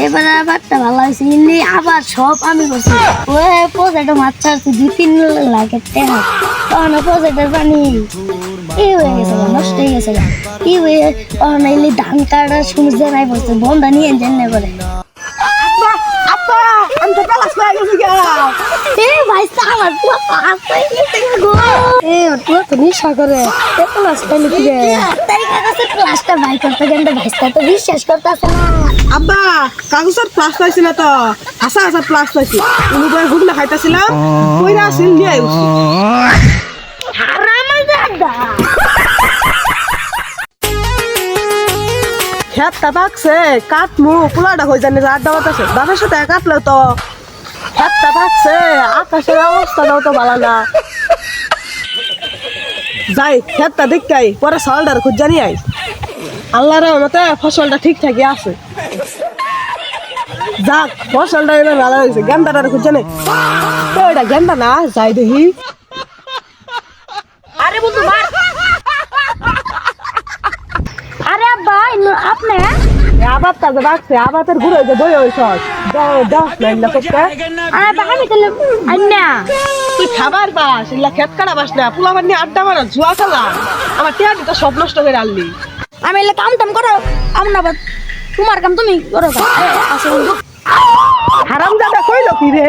এবার আবারটা ভালো হয়েছে ইলি আবার সব আমি করছি ওই প্রজেক্টে মাছ ছাড়ছি 2-3 লাখের টাকা তখন প্রজেক্টের পানি কি হয়ে গেছে নষ্ট হয়ে গেছে কি হয়ে তখন ইলি ধান কাটার সূর্য নাই বসছে বন্ধা নিয়ে জেনে করে আমি তো ক্লাস করে গেছি এ ভাই আমার পুরো পাস হয়ে গেছে গো এ তুই তো নিশা করে ক্লাস পাইলি কি রে তাই কাছে ক্লাসটা ভাই করতে গেলে ভাইটা তো বিশ্বাস করতেছে না আব্বা কাগজের প্লাস পাইছি না তো হাসা হাসা প্লাস পাইছি তুমি বই হুগলা খাইতেছিলাম কইরা আসিল নিয়ে আইছি হারামজাদা খেতটা বাকছে কাটমু পোলাটা হয়ে জানি আড্ডা বাতাসে বাপের সাথে কাটলে তো খেতটা বাকছে আকাশের অবস্থাটাও তো ভালো না যাই খেতটা দেখতে পরে সলটার খুঁজ জানি আই আল্লাহর রহমতে ফসলটা ঠিকঠাকই আছে যাক ফসলটা এবার ভালো হয়েছে গেন্দাটার খুঁজ জানে তো এটা গেন্দা না যাই দেখি আরে বন্ধু মার আরে আব্বা আপনি আবার তাজা বাকছে আবার তোর ঘুরে যে বই হয়েছ দশ লাইন করতে আরে বাহামি তাহলে আন্না তুই খাবার পাস এগুলা খেত কাটা পাস না পোলা পানি আড্ডা মারা জুয়া খেলা আমার টিয়াটি তো সব নষ্ট করে আনলি আমি এলে কাম টাম করো আমরা তোমার কাম তুমি করো আসলে হারাম দাদা কইলো কি রে